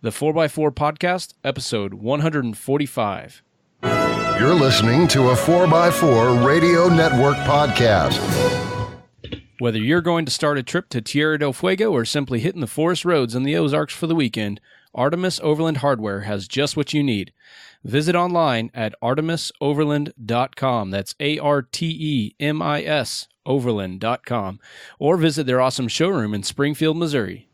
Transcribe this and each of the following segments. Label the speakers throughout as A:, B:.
A: The 4x4 Podcast, episode 145.
B: You're listening to a 4x4 Radio Network podcast.
A: Whether you're going to start a trip to Tierra Del Fuego or simply hitting the forest roads in the Ozarks for the weekend, Artemis Overland Hardware has just what you need. Visit online at artemisoverland.com. That's ARTEMIS overland.com. Or visit their awesome showroom in Springfield, Missouri.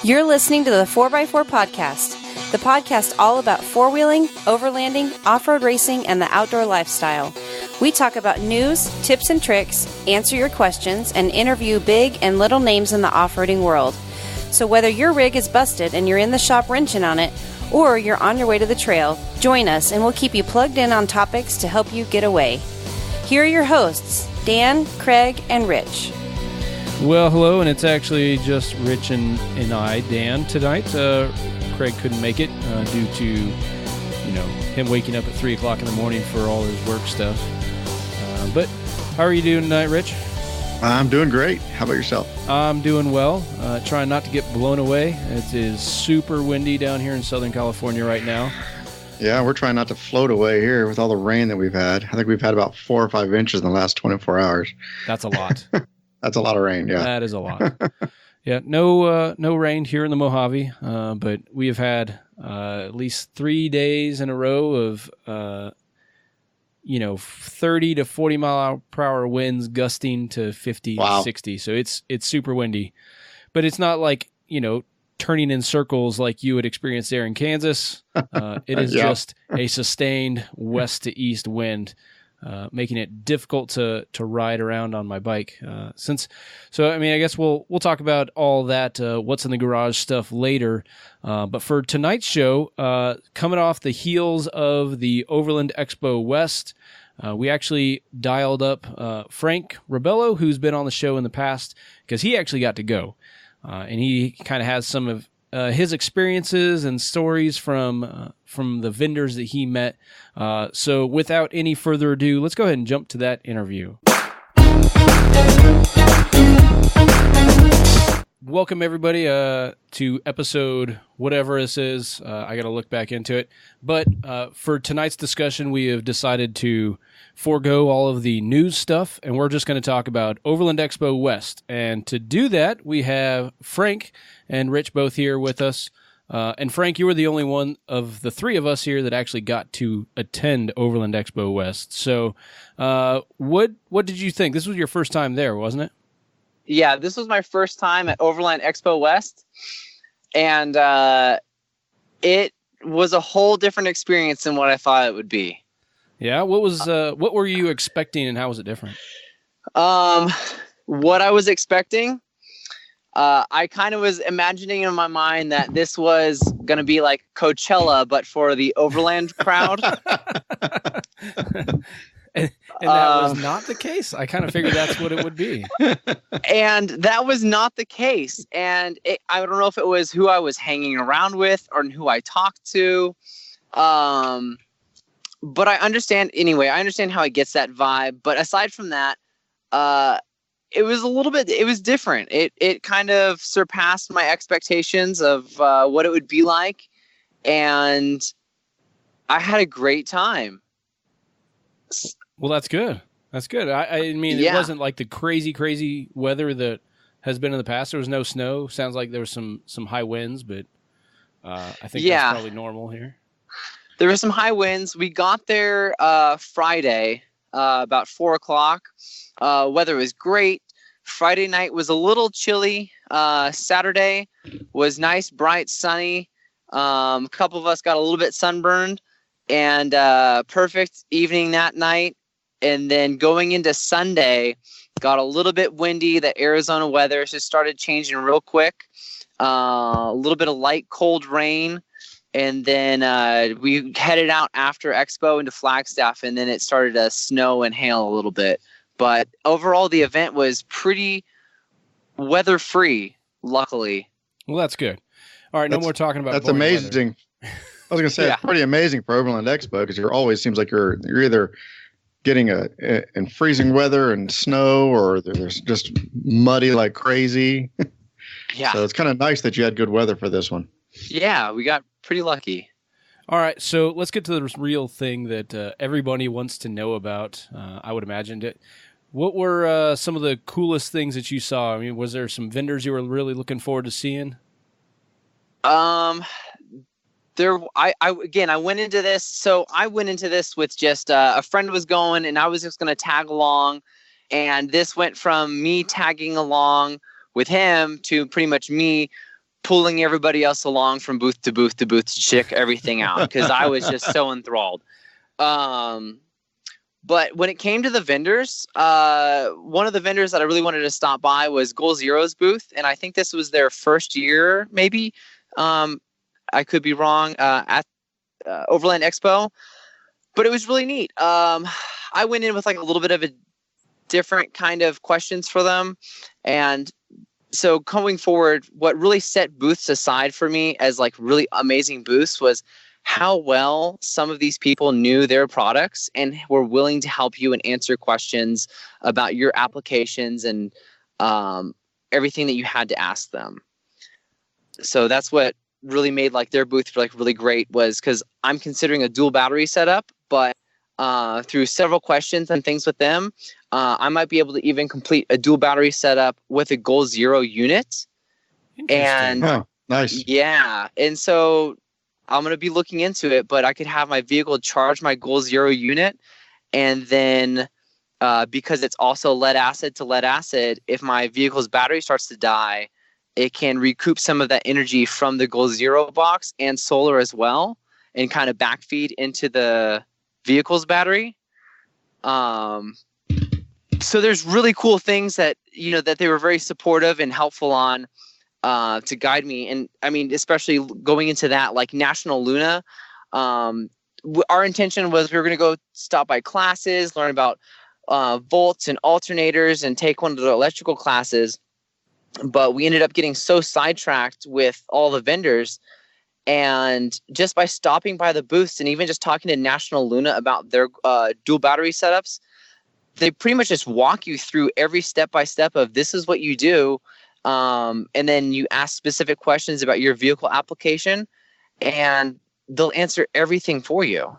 C: You're listening to the 4x4 Podcast, the podcast all about four-wheeling, overlanding, off-road racing, and the outdoor lifestyle. We talk about news, tips and tricks, answer your questions, and interview big and little names in the off-roading world. So whether your rig is busted and you're in the shop wrenching on it, or you're on your way to the trail, join us and we'll keep you plugged in on topics to help you get away. Here are your hosts, Dan, Craig, and Rich.
A: Well, hello, and it's actually just Rich and I, Dan, tonight. Craig couldn't make it due to, him waking up at 3 o'clock in the morning for all his work stuff. But how are you doing tonight, Rich?
D: I'm doing great. How about yourself?
A: I'm doing well. Trying not to get blown away. It is super windy down here in Southern California right now.
D: Yeah, we're trying not to float away here with all the rain that we've had. I think we've had about 4 or 5 inches in the last 24 hours.
A: That's a lot.
D: That's a lot of rain, yeah.
A: That is a lot. Yeah, no rain here in the Mojave, but we have had at least 3 days in a row of 30 to 40 mile per hour winds gusting to 50, 60. So it's super windy. But it's not like, turning in circles like you would experience there in Kansas. It is just a sustained west to east wind. Making it difficult to ride around on my bike. I guess we'll talk about all that, what's in the garage stuff later. But for tonight's show, coming off the heels of the Overland Expo West, we actually dialed up Frank Rebello, who's been on the show in the past, because he actually got to go. And he kind of has some of his experiences and stories from the vendors that he met. So without any further ado, let's go ahead and jump to that interview. Welcome everybody to episode whatever this is. I got to look back into it. But for tonight's discussion, we have decided to forego all of the news stuff, and we're just going to talk about Overland Expo West. And to do that, we have Frank and Rich both here with us. And Frank, you were the only one of the three of us here that actually got to attend Overland Expo West. So what did you think? This was your first time there, wasn't it?
E: Yeah, this was my first time at Overland Expo West, and it was a whole different experience than what I thought it would be.
A: Yeah, what were you expecting, and how was it different?
E: What I was expecting, I kind of was imagining in my mind that this was going to be like Coachella, but for the Overland crowd.
A: And that was not the case. I kind of figured that's what it would be.
E: And that was not the case. And I don't know if it was who I was hanging around with or who I talked to. But I understand anyway. I understand how it gets that vibe. But aside from that, it was different. It kind of surpassed my expectations of what it would be like. And I had a great time.
A: Well, that's good. That's good. I mean, It wasn't like the crazy weather that has been in the past. There was no snow. Sounds like there was some high winds, but I think that's probably normal here.
E: There were some high winds. We got there Friday about 4 o'clock. Weather was great. Friday night was a little chilly. Saturday was nice, bright, sunny. A couple of us got a little bit sunburned. And perfect evening that night. And then going into Sunday, got a little bit windy. The Arizona weather just started changing real quick. A little bit of light, cold rain. And then we headed out after Expo into Flagstaff, and then it started to snow and hail a little bit. But overall, the event was pretty weather-free, luckily.
A: Well, that's good. All right, no more talking about
D: that's amazing. I was going to say, It's pretty amazing for Overland Expo, because you're always seems like you're either getting in freezing weather and snow, or there's just muddy like crazy.
E: Yeah.
D: So it's kind of nice that you had good weather for this one.
E: Yeah, we got pretty lucky.
A: All right, so let's get to the real thing that everybody wants to know about. I would imagine it. What were some of the coolest things that you saw? I mean, was there some vendors you were really looking forward to seeing?
E: I went into this. So I went into this with just a friend was going, and I was just going to tag along. And this went from me tagging along with him to pretty much me pulling everybody else along from booth to booth to booth to check everything out because I was just so enthralled. But when it came to the vendors, one of the vendors that I really wanted to stop by was Goal Zero's booth. And I think this was their first year, maybe. I could be wrong, at Overland Expo. But it was really neat. I went in with like a little bit of a different kind of questions for them. And so going forward, what really set booths aside for me as like really amazing booths was how well some of these people knew their products and were willing to help you and answer questions about your applications and everything that you had to ask them. So that's what really made like their booth like really great, was because I'm considering a dual battery setup, but through several questions and things with them, I might be able to even complete a dual battery setup with a Goal Zero unit. And
D: nice.
E: Yeah. And so I'm going to be looking into it, but I could have my vehicle charge my Goal Zero unit. And then because it's also lead acid to lead acid, if my vehicle's battery starts to die, it can recoup some of that energy from the Goal Zero box and solar as well, and kind of backfeed into the vehicle's battery. So there's really cool things that, you know, that they were very supportive and helpful on to guide me. And I mean, especially going into that, like National Luna, our intention was we were going to go stop by classes, learn about volts and alternators, and take one of the electrical classes. But we ended up getting so sidetracked with all the vendors. And just by stopping by the booths and even just talking to National Luna about their dual battery setups, they pretty much just walk you through every step-by-step of this is what you do. And then you ask specific questions about your vehicle application, and they'll answer everything for you.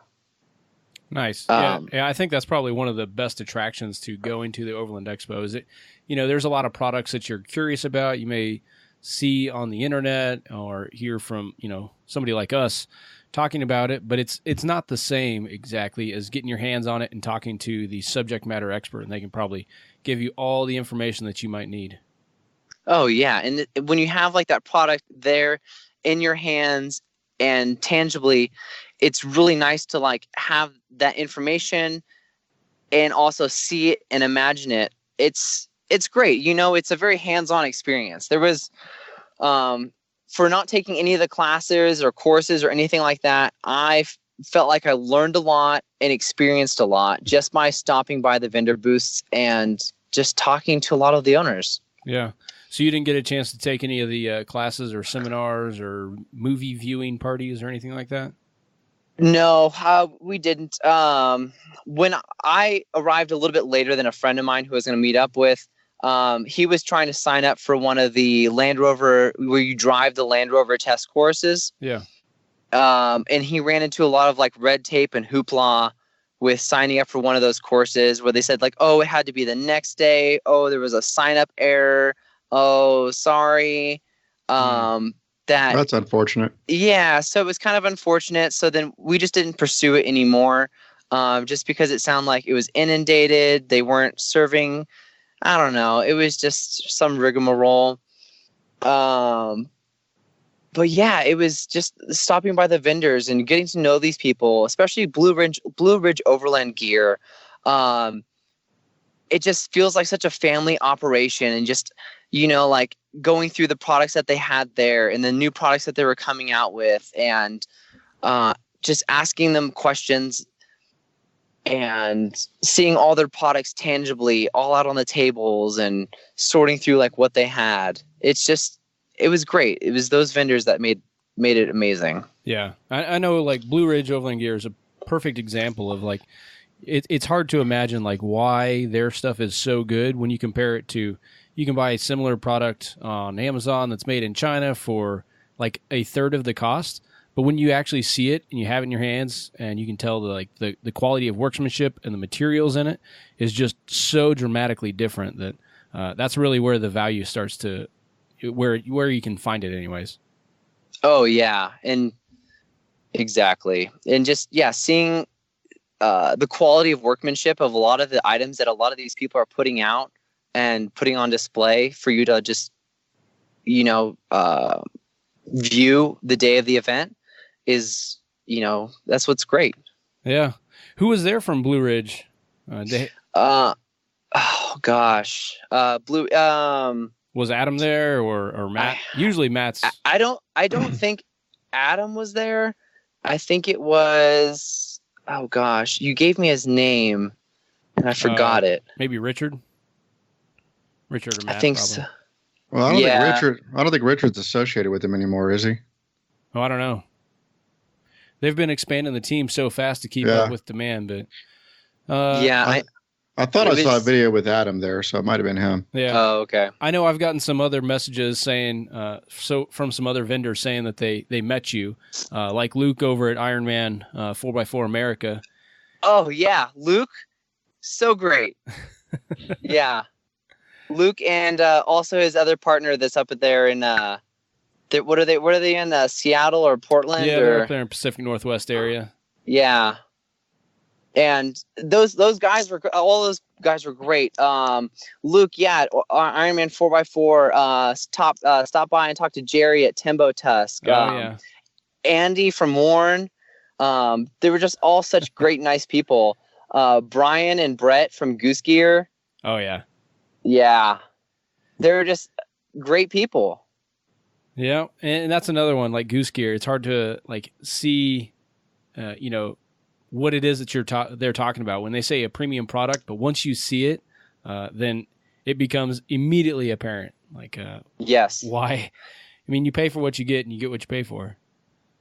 A: Nice. Yeah, I think that's probably one of the best attractions to going to the Overland Expo. Is it, you know, there's a lot of products that you're curious about. You may see on the internet or hear from, you know, somebody like us talking about it, but it's not the same exactly as getting your hands on it and talking to the subject matter expert, and they can probably give you all the information that you might need.
E: Oh yeah. And when you have like that product there in your hands and tangibly, it's really nice to like have that information and also see it and imagine it. It's great. You know, it's a very hands-on experience. There was, for not taking any of the classes or courses or anything like that, I felt like I learned a lot and experienced a lot just by stopping by the vendor booths and just talking to a lot of the owners.
A: Yeah. So you didn't get a chance to take any of the classes or seminars or movie viewing parties or anything like that?
E: No, we didn't. When I arrived a little bit later than a friend of mine who I was going to meet up with, he was trying to sign up for one of the Land Rover, where you drive the Land Rover test courses.
A: Yeah.
E: And he ran into a lot of like red tape and hoopla with signing up for one of those courses where they said like, oh, it had to be the next day. Oh, there was a sign up error. Oh, sorry.
D: That's unfortunate.
E: Yeah. So it was kind of unfortunate. So then we just didn't pursue it anymore. Just because it sounded like it was inundated. They weren't serving. I don't know. It was just some rigmarole. But yeah, it was just stopping by the vendors and getting to know these people, especially Blue Ridge Overland Gear. It just feels like such a family operation, and just, you know, like going through the products that they had there and the new products that they were coming out with, and just asking them questions and seeing all their products tangibly all out on the tables and sorting through like what they had. It was great. It was those vendors that made it amazing.
A: Yeah. I know like Blue Ridge Overland Gear is a perfect example of like, it's hard to imagine like why their stuff is so good when you compare it to, you can buy a similar product on Amazon that's made in China for like a third of the cost. But when you actually see it and you have it in your hands and you can tell the quality of workmanship and the materials in it is just so dramatically different that that's really where the value starts to, where you can find it anyways.
E: Oh yeah. And exactly. And just, seeing the quality of workmanship of a lot of the items that a lot of these people are putting out and putting on display for you to just, view the day of the event is, that's what's great.
A: Yeah. Who was there from Blue Ridge?
E: Oh gosh.
A: Was Adam there or Matt? Usually Matt's.
E: I don't think Adam was there. I think it was, oh gosh, you gave me his name and I forgot it.
A: Maybe Richard or Matt.
E: I think
A: probably.
E: so.
D: Well, I don't think Richard's associated with him anymore, is he?
A: Oh, I don't know. They've been expanding the team so fast to keep up with demand, but
D: I thought I saw a video with Adam there, so it might have been him.
A: Yeah.
E: Oh, okay.
A: I know I've gotten some other messages saying, from some other vendors saying that they met you, like Luke over at Ironman 4x4 America.
E: Oh yeah, Luke, so great. Yeah, Luke and also his other partner that's up there in what are they in Seattle or Portland?
A: Yeah, they're up there in Pacific Northwest area.
E: Yeah. And those guys were great. Luke, Ironman 4x4, stopped by and talked to Jerry at Tembo Tusk. Andy from Warren. They were just all such great, nice people. Brian and Brett from Goose Gear.
A: Oh yeah.
E: Yeah. They're just great people.
A: Yeah. And that's another one, like Goose Gear. It's hard to see, what it is that they're talking about when they say a premium product, but once you see it, then it becomes immediately apparent.
E: Yes.
A: Why? I mean, you pay for what you get and you get what you pay for.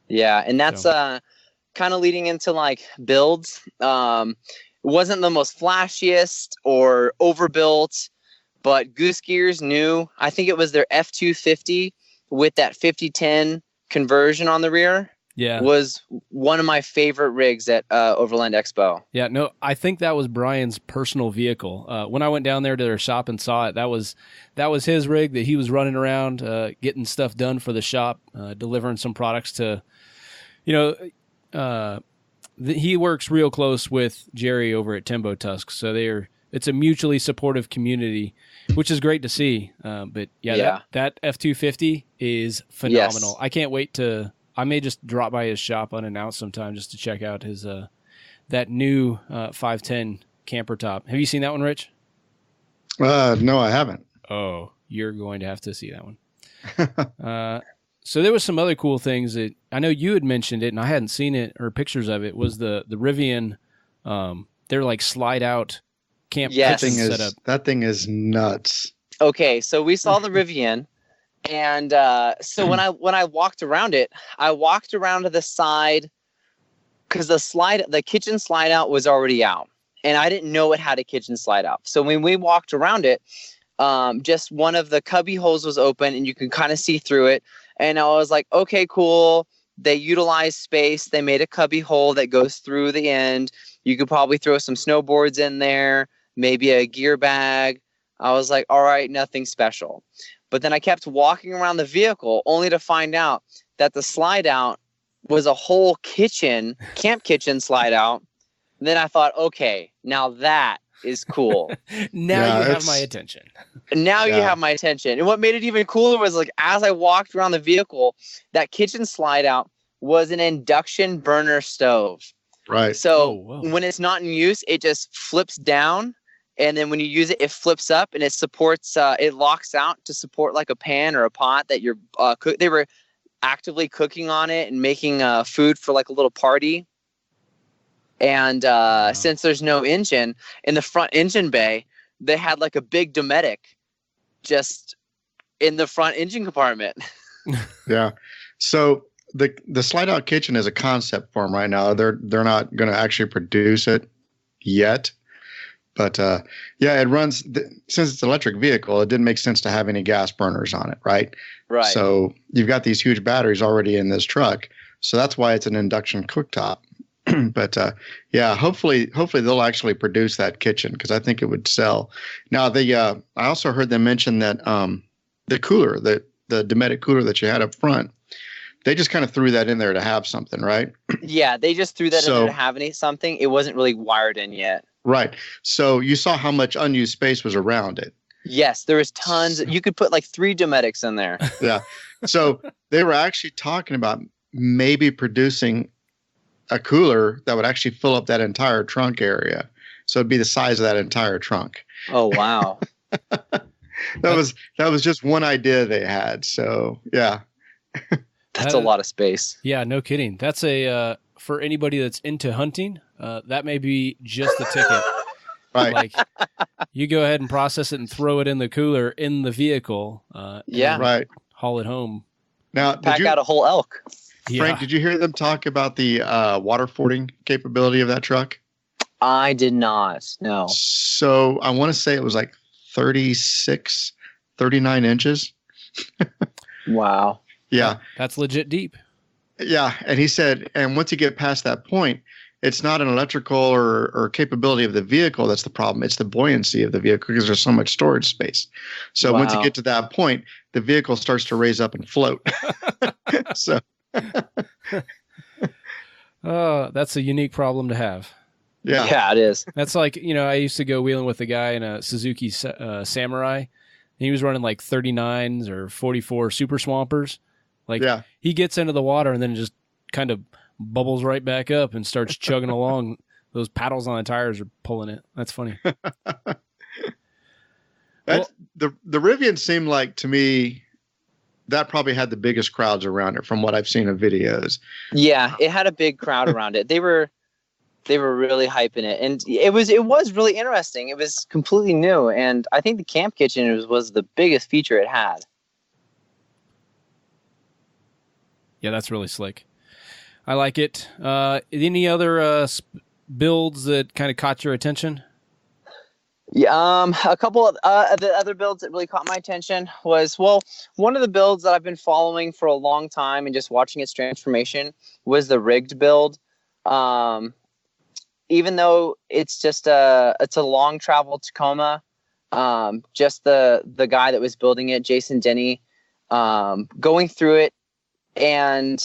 E: Yeah. And that's kind of leading into builds. It wasn't the most flashiest or overbuilt, but Goose Gear's new, I think it was their F250 with that 5010 conversion on the rear.
A: Yeah, was
E: one of my favorite rigs at Overland Expo.
A: Yeah, no, I think that was Brian's personal vehicle. When I went down there to their shop and saw it, that was his rig that he was running around, getting stuff done for the shop, delivering some products to, he works real close with Jerry over at Tembo Tusk, so it's a mutually supportive community, which is great to see. But that F250 is phenomenal. Yes. I can't wait I may just drop by his shop unannounced sometime just to check out his that new 510 camper top. Have you seen that one, Rich?
D: No, I haven't.
A: Oh, you're going to have to see that one. So there was some other cool things that I know you had mentioned it, and I hadn't seen it or pictures of it. Was the Rivia N? They're slide out camp kitchen setup.
D: That thing is nuts.
E: Okay, so we saw the Rivia N. And so when I walked around it, I walked around to the side because the kitchen slide out was already out, and I didn't know it had a kitchen slide out. So when we walked around it, just one of the cubby holes was open, and you can kind of see through it. And I was like, okay, cool. They utilized space. They made a cubby hole that goes through the end. You could probably throw some snowboards in there, maybe a gear bag. I was like, all right, nothing special. But then I kept walking around the vehicle only to find out that the slide out was a whole camp kitchen slide out. And then I thought, okay, now that is cool.
A: Now you have my attention.
E: Now you have my attention. And what made it even cooler was as I walked around the vehicle, that kitchen slide out was an induction burner stove.
D: Right.
E: So when it's not in use, it just flips down. And then when you use it, it flips up and it supports, it locks out to support a pan or a pot that you're they were actively cooking on it and making food for a little party. And since there's no engine in the front engine bay, they had a big Dometic just in the front engine compartment.
D: Yeah. So the slide out kitchen is a concept form right now. They're not going to actually produce it yet. But yeah, it runs since it's an electric vehicle. It didn't make sense to have any gas burners on it, right?
E: Right.
D: So you've got these huge batteries already in this truck, so that's why it's an induction cooktop. But yeah, hopefully they'll actually produce that kitchen because I think it would sell. Now I also heard them mention that the cooler, the Dometic cooler that you had up front, they just kind of threw that in there to have something, right?
E: Yeah, they just threw that in there to have something. It wasn't really wired in yet.
D: Right. So you saw how much unused space was around it.
E: Yes, there was tons. You could put like 3 Dometics in there.
D: Yeah. So they were actually talking about maybe producing a cooler that would actually fill up that entire trunk area. So it'd be the size of that entire trunk.
E: Oh, wow.
D: That was just one idea they had. So yeah.
E: That's a lot of space.
A: Yeah, no kidding. That's for anybody that's into hunting, that may be just the ticket.
D: Right.
A: Like you go ahead and process it and throw it in the cooler in the vehicle.
E: Yeah.
D: Right.
A: Haul it home.
D: Now,
E: pack out a whole elk.
D: Frank, did you hear them talk about the water fording capability of that truck?
E: I did not. No.
D: So I want to say it was like 39 inches.
E: Wow.
D: Yeah.
A: That's legit deep.
D: Yeah. And he said, and once you get past that point, it's not an electrical or capability of the vehicle that's the problem. It's the buoyancy of the vehicle because there's so much storage space. So once you get to that point, the vehicle starts to raise up and float. So.
A: That's a unique problem to have.
E: Yeah, it is.
A: That's like, I used to go wheeling with a guy in a Suzuki Samurai. And he was running like 39s or 44 Super Swampers. Like he gets into the water and then just kind of bubbles right back up and starts chugging along. Those paddles on the tires are pulling it. That's funny.
D: The Rivian seemed like, to me, that probably had the biggest crowds around it from what I've seen of videos.
E: Yeah, it had a big crowd around it. They were really hyping it, and it was really interesting. It was completely new, and I think the camp kitchen was the biggest feature it had.
A: Yeah, that's really slick. I like it. Any other builds that kind of caught your attention?
E: Yeah, a couple of the other builds that really caught my attention was, one of the builds that I've been following for a long time and just watching its transformation was the rigged build. Even though it's just a long travel Tacoma, just the guy that was building it, Jason Denny, going through it, and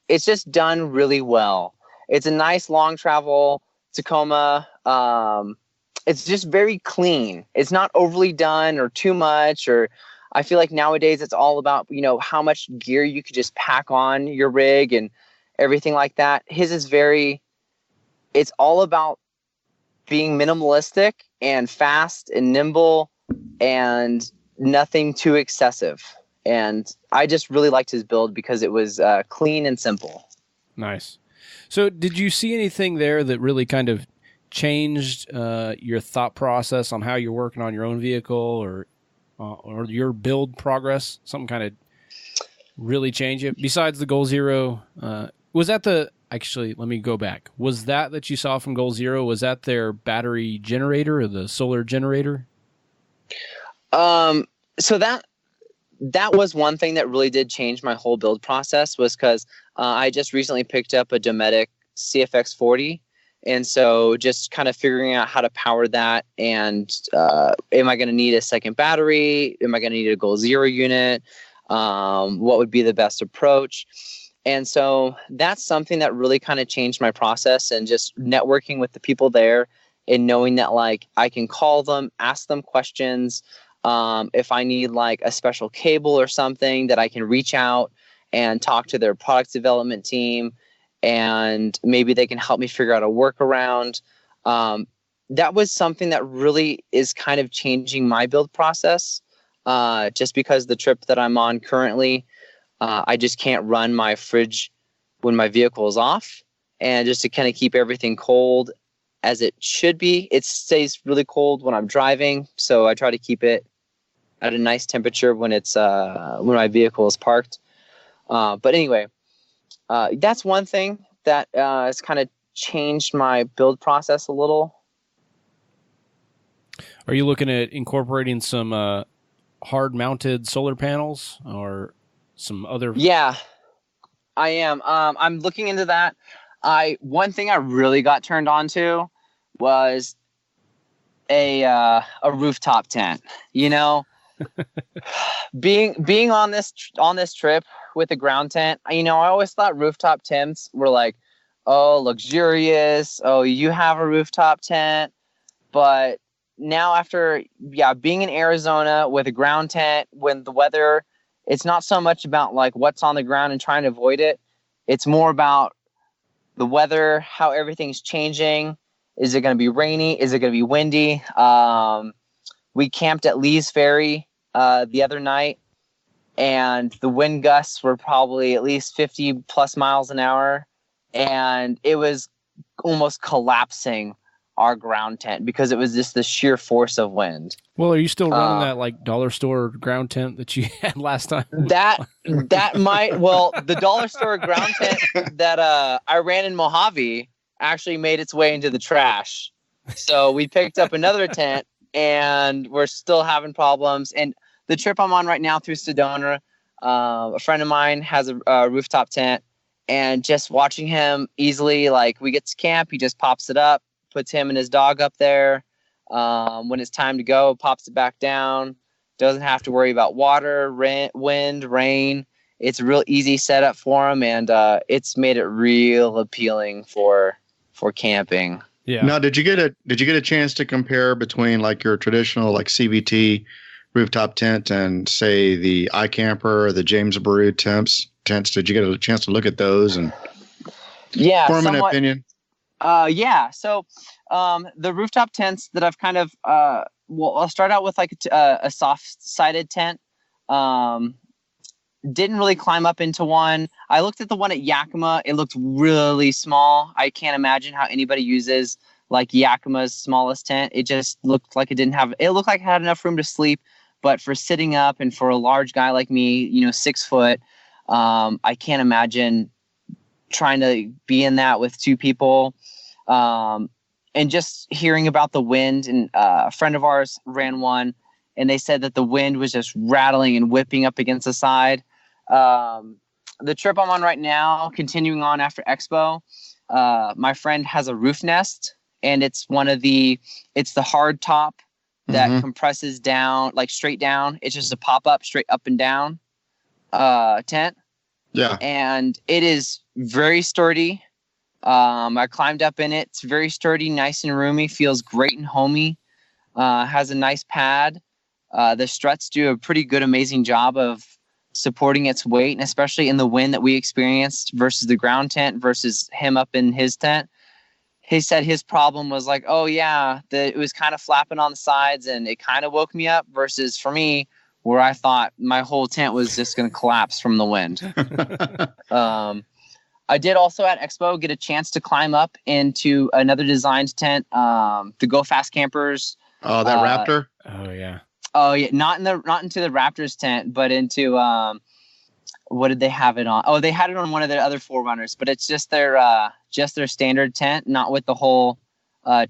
E: it's just done really well. It's a nice long travel Tacoma. It's just very clean. It's not overly done or too much, or I feel like nowadays it's all about, how much gear you could just pack on your rig and everything like that. His is it's all about being minimalistic and fast and nimble and nothing too excessive. And I just really liked his build because it was clean and simple.
A: Nice. So did you see anything there that really kind of changed your thought process on how you're working on your own vehicle or your build progress? Something kind of really change it besides the Goal Zero? Was that actually, let me go back. Was that you saw from Goal Zero, was that their battery generator or the solar generator?
E: So that was one thing that really did change my whole build process, was because I just recently picked up a Dometic CFX 40. And so just kind of figuring out how to power that, and am I going to need a second battery? Am I going to need a Goal Zero unit? What would be the best approach? And so that's something that really kind of changed my process, and just networking with the people there and knowing that I can call them, ask them questions. If I need a special cable or something, that I can reach out and talk to their product development team, and maybe they can help me figure out a workaround. That was something that really is kind of changing my build process, just because the trip that I'm on currently, I just can't run my fridge when my vehicle is off, and just to kind of keep everything cold as it should be. It stays really cold when I'm driving, so I try to keep it at a nice temperature when when my vehicle is parked. But anyway, that's one thing that has kind of changed my build process a little.
A: Are you looking at incorporating some hard-mounted solar panels or some other?
E: Yeah, I am. I'm looking into that. One thing I really got turned on to was a rooftop tent. You know, being on this trip with a ground tent, you know, I always thought rooftop tents were like, oh, luxurious. Oh, you have a rooftop tent. But now after, being in Arizona with a ground tent, when the weather, it's not so much about like what's on the ground and trying to avoid it. It's more about the weather, how everything's changing. Is it going to be rainy? Is it going to be windy? We camped at Lee's Ferry the other night, and the wind gusts were probably at least 50 plus miles an hour. And it was almost collapsing our ground tent because it was just the sheer force of wind.
A: Well, are you still running that like dollar store ground tent that you had last time?
E: That might, well, the dollar store ground tent that I ran in Mojave actually made its way into the trash. So we picked up another tent and we're still having problems. And the trip I'm on right now through Sedona, a friend of mine has a rooftop tent, and just watching him easily, like we get to camp, he just pops it up, puts him and his dog up there. When it's time to go, pops it back down. Doesn't have to worry about water, wind, rain. It's a real easy setup for him, and it's made it real appealing for camping.
A: Yeah.
D: Now, did you get a chance to compare between like your traditional like CVT rooftop tent and say the iCamper or the James Baru tents? Did you get a chance to look at those and form an opinion?
E: Yeah. So the rooftop tents that I've kind of, I'll start out with like a soft-sided tent. Didn't really climb up into one. I looked at the one at Yakima. It looked really small. I can't imagine how anybody uses like Yakima's smallest tent. It just looked like it looked like it had enough room to sleep, but for sitting up and for a large guy like me, 6 foot, I can't imagine trying to be in that with 2 people. And just hearing about the wind, and a friend of ours ran one, and they said that the wind was just rattling and whipping up against the side. The trip I'm on right now, continuing on after Expo, my friend has a roof nest, and it's the hard top that compresses down, like straight down. It's just a pop-up straight up and down tent.
D: Yeah.
E: And it is very sturdy. I climbed up in it. It's very sturdy, nice and roomy, feels great and homey. Has a nice pad. The struts do a pretty good, amazing job of supporting its weight, and especially in the wind that we experienced versus the ground tent versus him up in his tent. He said his problem was like, oh yeah, it was kind of flapping on the sides and it kind of woke me up, versus for me, where I thought my whole tent was just going to collapse from the wind. I did also at Expo get a chance to climb up into another designed tent, the Go Fast Campers.
D: Oh, that Raptor?
A: Oh yeah.
E: Oh yeah, not into the Raptors tent, but into what did they have it on? Oh, they had it on one of their other 4Runners, but it's just their standard tent, not with the whole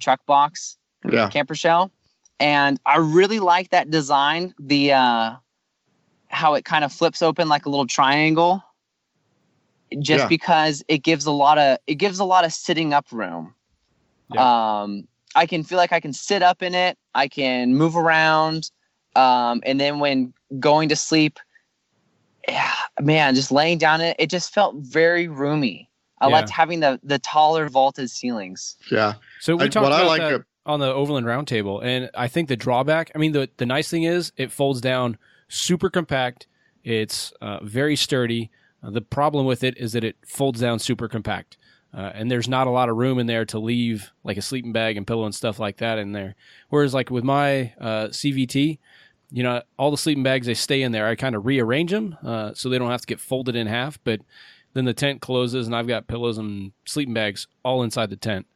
E: truck box camper shell. And I really like that design, the how it kind of flips open like a little triangle, just because it gives a lot of sitting up room. Yeah. I can feel like I can sit up in it, I can move around. And then when going to sleep, just laying down in it, it just felt very roomy. I liked having the taller vaulted ceilings.
A: Yeah. So we talked about that on the Overland Roundtable, and I think the drawback, I mean, the nice thing is it folds down super compact. It's very sturdy. The problem with it is that it folds down super compact. And there's not a lot of room in there to leave like a sleeping bag and pillow and stuff like that in there. Whereas like with my CVT, all the sleeping bags, they stay in there. I kind of rearrange them so they don't have to get folded in half. But then the tent closes and I've got pillows and sleeping bags all inside the tent,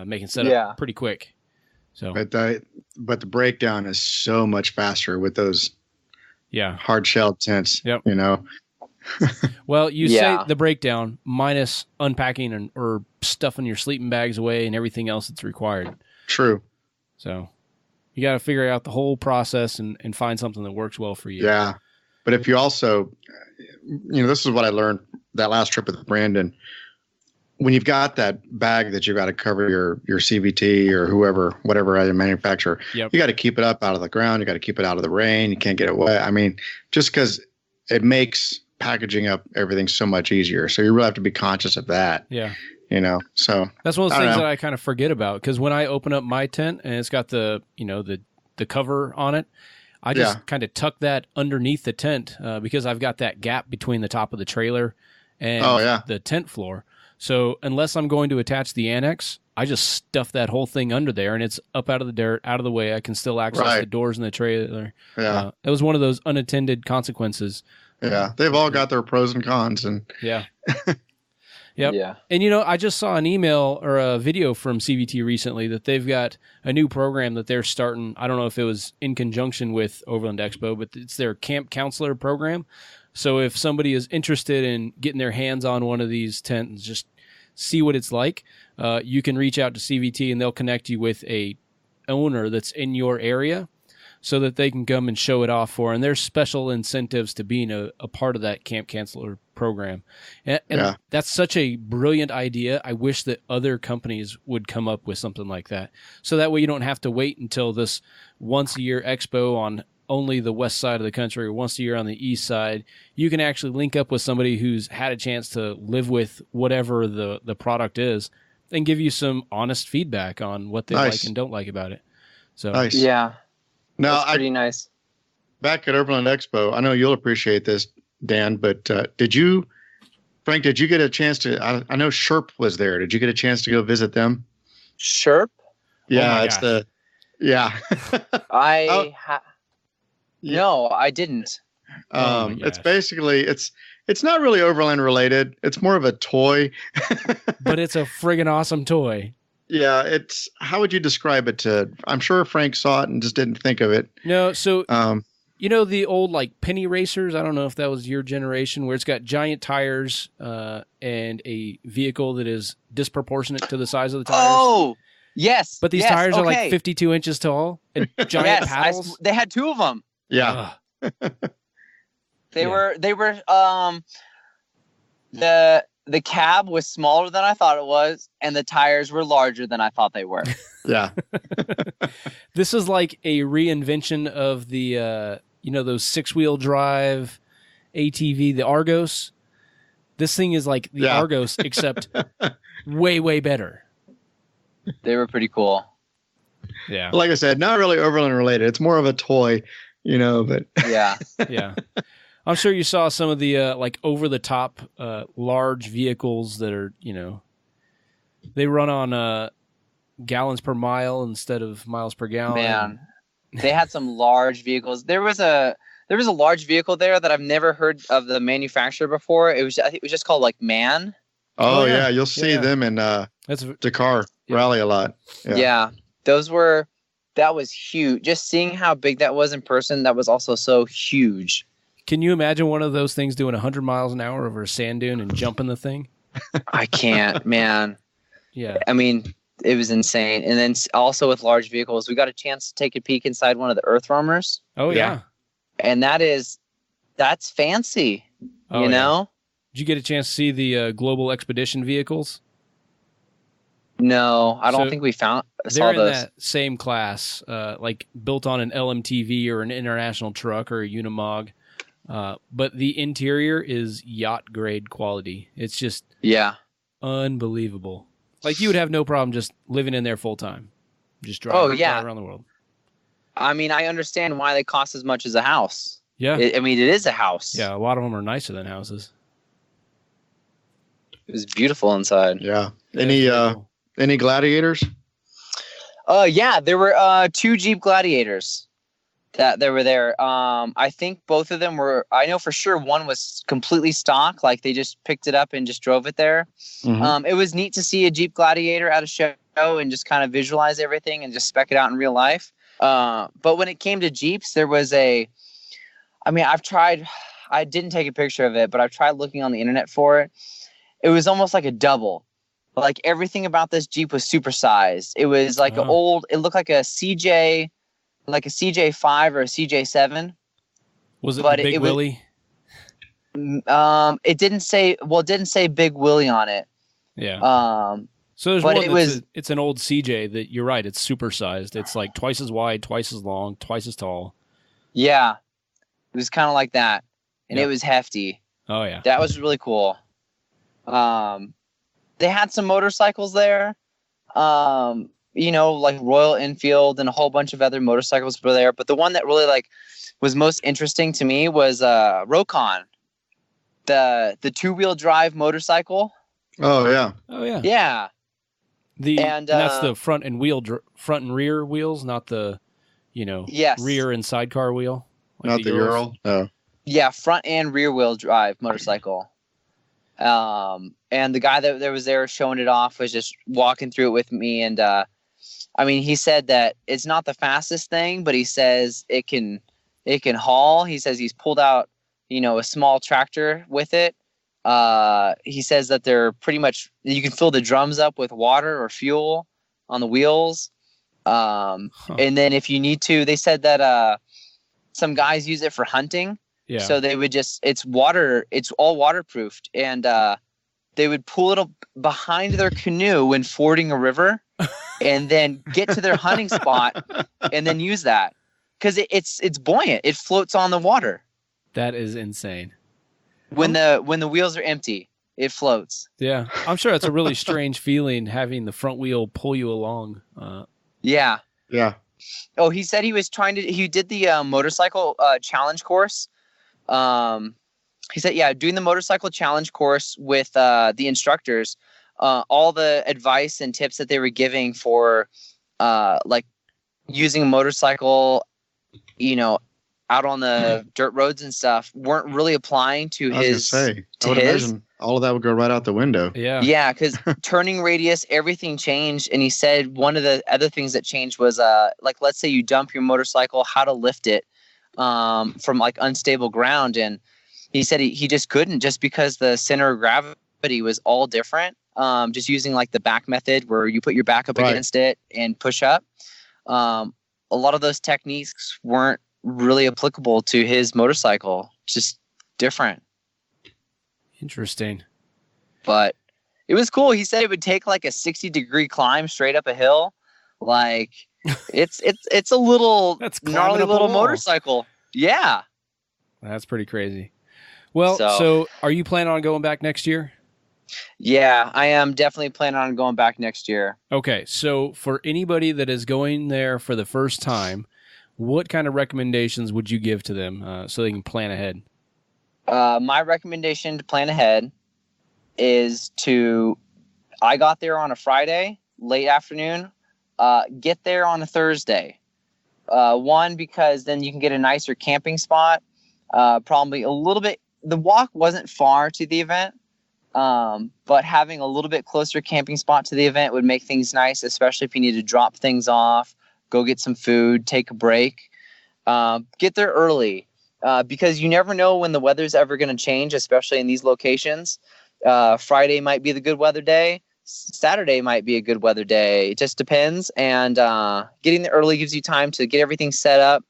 A: making setup pretty quick. So,
D: but the breakdown is so much faster with those hard shell tents.
A: Yep. Well, you say the breakdown minus unpacking or stuffing your sleeping bags away and everything else that's required.
D: True.
A: So, You got to figure out the whole process and find something that works well for you.
D: Yeah. But if you also, this is what I learned that last trip with Brandon. When you've got that bag that you've got to cover your CVT or whatever other manufacturer, you got to keep it up out of the ground. You got to keep it out of the rain. You can't get it wet. I mean, just because it makes packaging up everything so much easier. So you really have to be conscious of that.
A: Yeah.
D: So
A: that's one of those things that I kind of forget about, because when I open up my tent and it's got the cover on it, I just kind of tuck that underneath the tent because I've got that gap between the top of the trailer and the tent floor. So unless I'm going to attach the annex, I just stuff that whole thing under there, and it's up out of the dirt, out of the way. I can still access the doors in the trailer. Yeah. It was one of those unintended consequences.
D: Yeah. They've all got their pros and cons. And
A: yeah. Yep.
E: Yeah.
A: And, I just saw an email or a video from CVT recently that they've got a new program that they're starting. I don't know if it was in conjunction with Overland Expo, but it's their camp counselor program. So if somebody is interested in getting their hands on one of these tents and just see what it's like, you can reach out to CVT and they'll connect you with a owner that's in your area so that they can come and show it off for. And there's special incentives to being a part of that camp counselor program. And that's such a brilliant idea. I wish that other companies would come up with something like that. So that way you don't have to wait until this once a year expo on only the west side of the country or once a year on the east side. You can actually link up with somebody who's had a chance to live with whatever the product is and give you some honest feedback on what they like and don't like about it. So
E: yeah.
D: No,
E: that's pretty nice.
D: Back at Overland Expo, I know you'll appreciate this, Dan, but Frank, did you get a chance to, I know Sherp was there. Did you get a chance to go visit them?
E: Sherp?
D: Yeah, it's gosh.
E: No, I didn't.
D: It's basically, it's not really Overland related. It's more of a toy.
A: But it's a friggin' awesome toy.
D: Yeah, how would you describe it I'm sure Frank saw it and just didn't think of it.
A: No, so, the old penny racers, I don't know if that was your generation, where it's got giant tires and a vehicle that is disproportionate to the size of the tires.
E: Oh, yes.
A: But these tires are 52 inches tall and giant paddles.
E: They had two of them.
D: Yeah.
E: They were the cab was smaller than I thought it was, and the tires were larger than I thought they were.
D: Yeah.
A: This is like a reinvention of the, those 6-wheel drive ATV, the Argos. This thing is like the Argos, except way, way better.
E: They were pretty cool.
A: Yeah.
D: Like I said, not really Overland related. It's more of a toy, but.
E: Yeah.
A: Yeah. I'm sure you saw some of the over-the-top large vehicles that are, they run on gallons per mile instead of miles per gallon.
E: Man, they had some large vehicles. There was a large vehicle there that I've never heard of the manufacturer before. I think it was just called MAN.
D: Oh yeah, you'll see them in Dakar Rally a lot.
E: Yeah, that was huge. Just seeing how big that was in person, that was also so huge.
A: Can you imagine one of those things doing 100 miles an hour over a sand dune and jumping the thing?
E: I can't, man.
A: Yeah.
E: I mean, it was insane. And then also with large vehicles, we got a chance to take a peek inside one of the Earth Roamers.
A: Oh, yeah.
E: And that's fancy, you know?
A: Did you get a chance to see the Global Expedition vehicles?
E: No, I don't think we saw those.
A: They're in that same class, built on an LMTV or an international truck or a Unimog. But the interior is yacht grade quality. It's just unbelievable. You would have no problem just living in there full time. Just drive around the world.
E: I mean, I understand why they cost as much as a house.
A: Yeah.
E: It is a house.
A: Yeah, a lot of them are nicer than houses.
E: It was beautiful inside.
D: Yeah. Any Gladiators?
E: Yeah, there were 2 Jeep Gladiators that were there. I think both of them were, I know for sure one was completely stock, they just picked it up and just drove it there. Mm-hmm. It was neat to see a Jeep Gladiator at a show and just kind of visualize everything and just spec it out in real life. But when it came to Jeeps, there was I didn't take a picture of it, but I've tried looking on the internet for it. It was almost like a double. Everything about this Jeep was supersized. It was it looked like a CJ like a CJ5 or a CJ7.
A: Was it the Big Willie?
E: It didn't say Big Willie on it.
A: Yeah. So there's one it's an old CJ that you're right. It's supersized. It's like twice as wide, twice as long, twice as tall.
E: Yeah, it was kind of like that, and it was hefty.
A: Oh yeah,
E: that was really cool. They had some motorcycles there, like Royal Enfield and a whole bunch of other motorcycles were there. But the one that really was most interesting to me was Rokon, the 2-wheel drive motorcycle.
D: Oh yeah.
E: Yeah.
A: And that's the front and rear wheels, not the, rear and sidecar wheel.
D: Like not the Ural. No.
E: Yeah, front and rear wheel drive motorcycle. And the guy that was there showing it off was just walking through it with me, and he said that it's not the fastest thing, but he says it can haul. He says he's pulled out, a small tractor with it. He says that they're pretty much, you can fill the drums up with water or fuel on the wheels. And then if you need to, they said that some guys use it for hunting. Yeah. So they would it's all waterproofed, and they would pull it up behind their canoe when fording a river and then get to their hunting spot and then use that. Because it's buoyant. It floats on the water.
A: That is insane.
E: When the wheels are empty, it floats.
A: Yeah, I'm sure it's a really strange feeling having the front wheel pull you along.
E: Yeah.
D: Yeah.
E: Oh, he said he did the motorcycle challenge course. He said, doing the motorcycle challenge course with the instructors, all the advice and tips that they were giving for using a motorcycle, out on the dirt roads and stuff weren't really applying to his. I would imagine
D: all of that would go right out the window.
A: Yeah.
E: Yeah, because turning radius, everything changed. And he said one of the other things that changed was let's say you dump your motorcycle, how to lift it from unstable ground. And he said he just couldn't, just because the center of gravity was all different. Just using the back method where you put your back up against it and push up. A lot of those techniques weren't really applicable to his motorcycle, just different.
A: Interesting.
E: But it was cool. He said it would take a 60-degree climb straight up a hill. It's a little
A: that's
E: gnarly little motorcycle. Yeah.
A: That's pretty crazy. Well, so are you planning on going back next year?
E: Yeah, I am definitely planning on going back next year.
A: Okay, so for anybody that is going there for the first time, what kind of recommendations would you give to them so they can plan ahead?
E: My recommendation to plan ahead is I got there on a Friday, late afternoon, get there on a Thursday. One, because then you can get a nicer camping spot, probably a little bit, the walk wasn't far to the event, but having a little bit closer camping spot to the event would make things nice, especially if you need to drop things off, go get some food, take a break. Get there early because you never know when the weather's ever going to change, especially in these locations. Friday might be the good weather day. Saturday might be a good weather day. It just depends. And getting there early gives you time to get everything set up.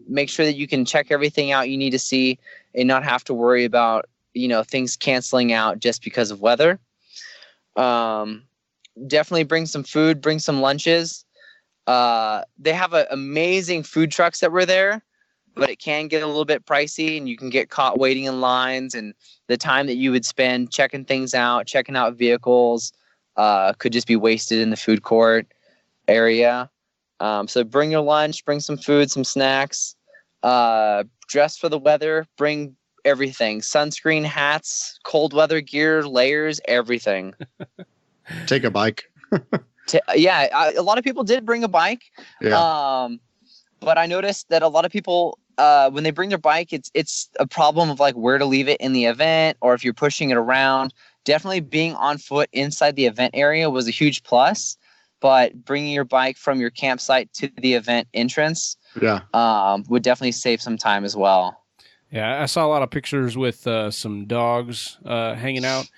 E: Make sure that you can check everything out you need to see and not have to worry about, things canceling out just because of weather. Definitely bring some food, bring some lunches. They have amazing food trucks that were there, but it can get a little bit pricey and you can get caught waiting in lines, and the time that you would spend checking things out, checking out vehicles, could just be wasted in the food court area. So bring your lunch, bring some food, some snacks, dress for the weather, bring everything, sunscreen, hats, cold weather gear, layers, everything.
D: Take a bike.
E: A lot of people did bring a bike. Yeah. But I noticed that a lot of people, when they bring their bike, it's a problem of where to leave it in the event, or if you're pushing it around. Definitely being on foot inside the event area was a huge plus, but bringing your bike from your campsite to the event entrance would definitely save some time as well.
A: Yeah, I saw a lot of pictures with some dogs hanging out.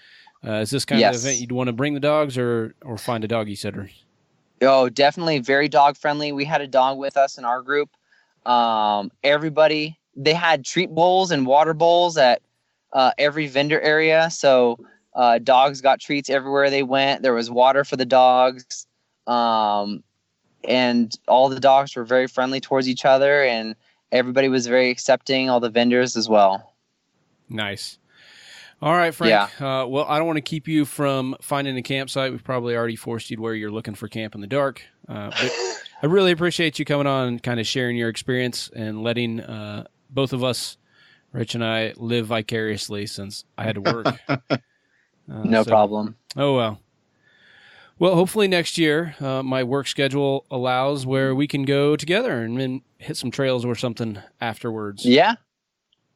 A: Is this kind of event you'd want to bring the dogs or find a doggy sitter?
E: Oh, definitely very dog friendly. We had a dog with us in our group. Everybody, they had treat bowls and water bowls at every vendor area. So dogs got treats everywhere they went. There was water for the dogs. And all the dogs were very friendly towards each other, and everybody was very accepting, all the vendors as well.
A: Nice. All right, Frank. Yeah. Well, I don't want to keep you from finding a campsite. We've probably already forced you to where you're looking for camp in the dark. But I really appreciate you coming on and kind of sharing your experience and letting both of us, Rich and I, live vicariously since I had to work.
E: No problem.
A: Oh, well. Well, hopefully next year my work schedule allows where we can go together and then hit some trails or something afterwards.
E: Yeah.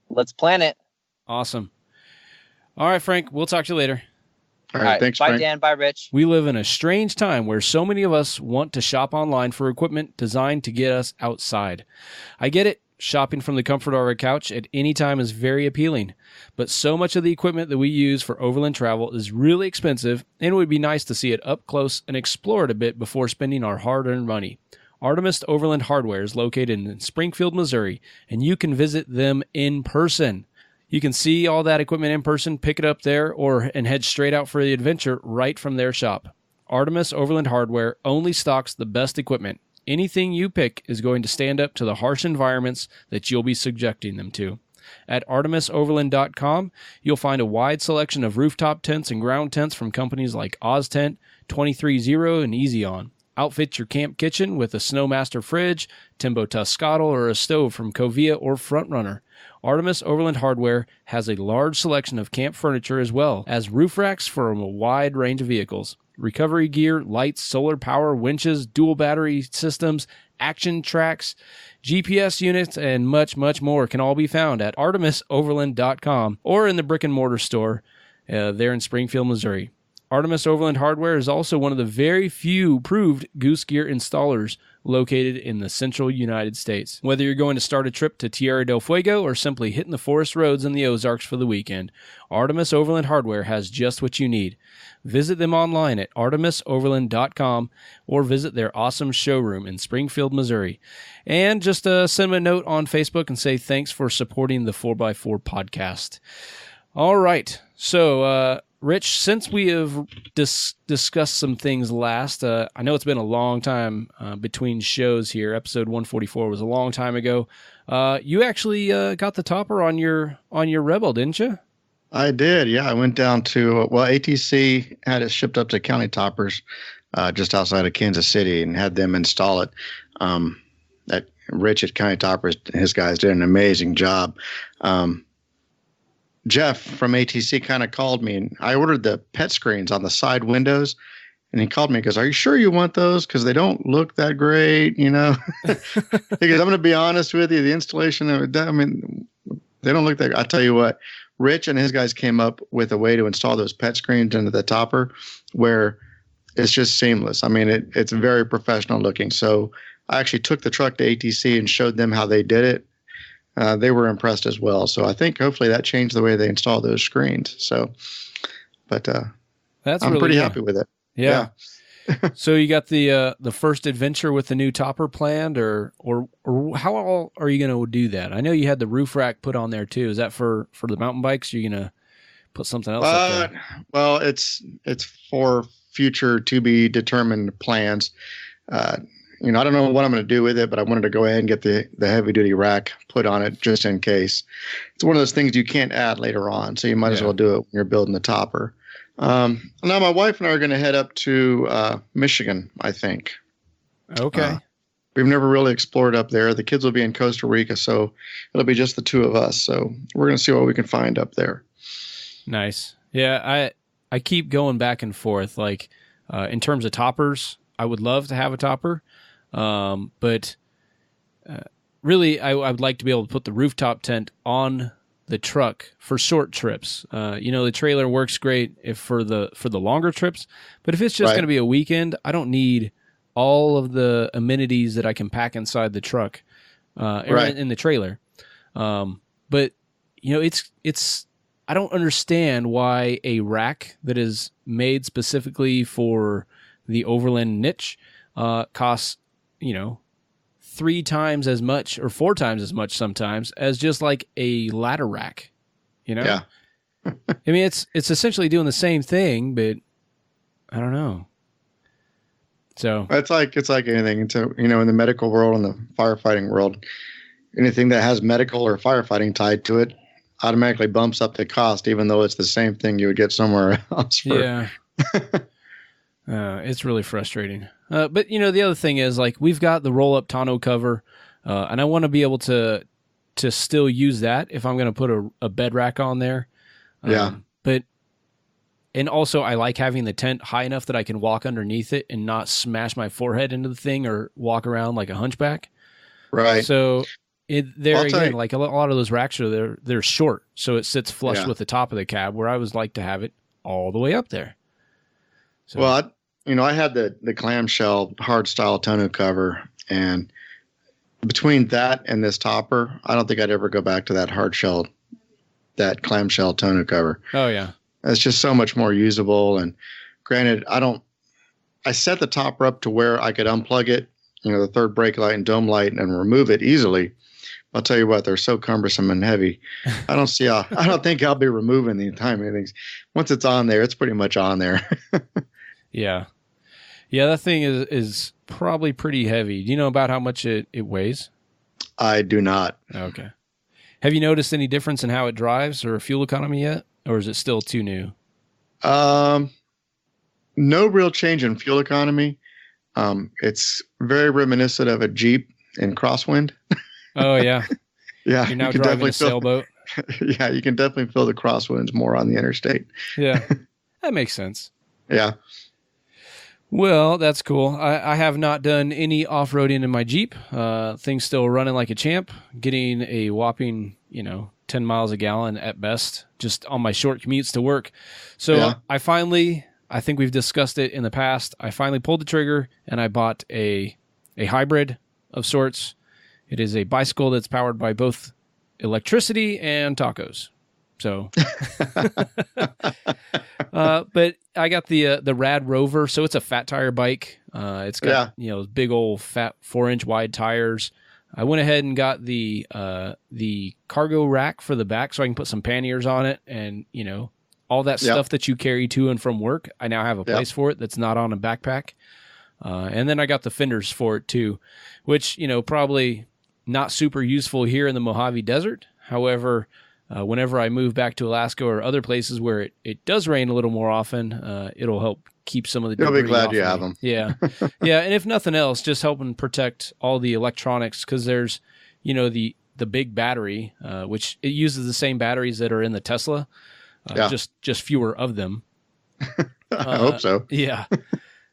E: Let's plan it.
A: Awesome. All right, Frank, we'll talk to you later.
D: All right, thanks,
E: bye,
D: Frank.
E: Dan. Bye, Rich.
A: We live in a strange time where so many of us want to shop online for equipment designed to get us outside. I get it. Shopping from the comfort of our couch at any time is very appealing, but so much of the equipment that we use for overland travel is really expensive, and it would be nice to see it up close and explore it a bit before spending our hard-earned money. Artemis Overland Hardware is located in Springfield, Missouri, and you can visit them in person. You can see all that equipment in person, pick it up there, and head straight out for the adventure right from their shop. Artemis Overland Hardware only stocks the best equipment. Anything you pick is going to stand up to the harsh environments that you'll be subjecting them to. At ArtemisOverland.com, you'll find a wide selection of rooftop tents and ground tents from companies like Oztent, 230, and Eezi Awn. Outfit your camp kitchen with a SnoMaster Fridge, Tembo Tusk Skottle, or a stove from Kovea or Frontrunner. Artemis Overland Hardware has a large selection of camp furniture as well as roof racks from a wide range of vehicles. Recovery gear, lights, solar power, winches, dual battery systems, action tracks, GPS units, and much, much more can all be found at ArtemisOverland.com or in the brick and mortar store there in Springfield, Missouri. Artemis Overland Hardware is also one of the very few proved Goose Gear installers located in the central United States. Whether you're going to start a trip to Tierra Del Fuego or simply hitting the forest roads in the Ozarks for the weekend, Artemis Overland Hardware has just what you need. Visit them online at ArtemisOverland.com or visit their awesome showroom in Springfield, Missouri. And just send them a note on Facebook and say thanks for supporting the 4x4 podcast. All right. So, Rich, since we have discussed some things last, I know it's been a long time between shows here. Episode 144 was a long time ago. You actually got the topper on your Rebel, didn't you?
D: I did, yeah. I went down to, ATC had it shipped up to County Toppers just outside of Kansas City and had them install it. That Rich at County Toppers, his guys did an amazing job. Jeff from ATC kind of called me, and I ordered the pet screens on the side windows, and he called me and goes, "Are you sure you want those? Because they don't look that great, you know." He goes, "I'm going to be honest with you. The installation of it, I mean, they don't look that. I tell you what, Rich and his guys came up with a way to install those pet screens into the topper where it's just seamless. I mean, it's very professional looking. So I actually took the truck to ATC and showed them how they did it. They were impressed as well. So I think hopefully that changed the way they install those screens. So, but
A: I'm
D: really pretty happy with it.
A: Yeah. So you got the first adventure with the new topper planned, or how all are you going to do that? I know you had the roof rack put on there too. Is that for the mountain bikes? Are you going to put something else up there?
D: Well, it's for future to be determined plans. I don't know what I'm going to do with it, but I wanted to go ahead and get the heavy duty rack put on it just in case. It's one of those things you can't add later on, so you might as well do it when you're building the topper. Now my wife and I are going to head up to Michigan, I think.
A: Okay.
D: We've never really explored up there. The kids will be in Costa Rica, so it'll be just the two of us. So we're going to see what we can find up there. Nice.
A: Yeah, I keep going back and forth. Like in terms of toppers, I would love to have a topper. But really, I would like to be able to put the rooftop tent on the truck for short trips. The trailer works great for the longer trips, but if it's just going to be a weekend, I don't need all of the amenities that I can pack inside the truck, in the trailer. But it's I don't understand why a rack that is made specifically for the overland niche costs, 3 times as much or 4 times as much sometimes as just like a ladder rack,
D: Yeah.
A: I mean, it's essentially doing the same thing, but I don't know. So
D: it's like anything. It's in the medical world and the firefighting world, anything that has medical or firefighting tied to it automatically bumps up the cost, even though it's the same thing you would get somewhere else.
A: Yeah. It's really frustrating. But the other thing is, like, we've got the roll up tonneau cover, and I want to be able to still use that if I'm going to put a bed rack on there. And also I like having the tent high enough that I can walk underneath it and not smash my forehead into the thing or walk around like a hunchback.
D: Right.
A: So like a lot of those racks they're short, so it sits flush with the top of the cab, where I would like to have it all the way up there. So,
D: well, I had the clamshell hard style tonneau cover, and between that and this topper, I don't think I'd ever go back to that clamshell tonneau cover.
A: Oh yeah.
D: It's just so much more usable. And granted, I set the topper up to where I could unplug it, the third brake light and dome light, and remove it easily. I'll tell you what, they're so cumbersome and heavy. I don't think I'll be removing the time anything. Once it's on there, it's pretty much on there.
A: Yeah. Yeah, that thing is probably pretty heavy. Do you know about how much it weighs?
D: I do not.
A: Okay. Have you noticed any difference in how it drives or fuel economy yet? Or is it still too new?
D: No real change in fuel economy. It's very reminiscent of a Jeep in crosswind.
A: Oh, yeah.
D: Yeah.
A: You're now driving a sailboat.
D: Yeah, you can definitely feel the crosswinds more on the interstate.
A: Yeah, that makes sense.
D: Yeah.
A: Well, that's cool. I have not done any off-roading in my Jeep. Thing's still running like a champ, getting a whopping, 10 miles a gallon at best, just on my short commutes to work. So I think we've discussed it in the past, I finally pulled the trigger and I bought a hybrid of sorts. It is a bicycle that's powered by both electricity and tacos. So, but I got the Rad Rover, so it's a fat tire bike. It's got big old fat 4-inch wide tires. I went ahead and got the cargo rack for the back, so I can put some panniers on it, and all that stuff that you carry to and from work. I now have a place for it that's not on a backpack. And then I got the fenders for it too, which probably not super useful here in the Mojave Desert. However, whenever I move back to Alaska or other places where it does rain a little more often, it'll help keep some of the debris.
D: You'll be glad
A: off
D: you
A: of
D: have
A: me.
D: them.
A: Yeah. Yeah. And if nothing else, just helping protect all the electronics, because there's, the big battery, which it uses the same batteries that are in the Tesla, just fewer of them.
D: I hope so.
A: Yeah.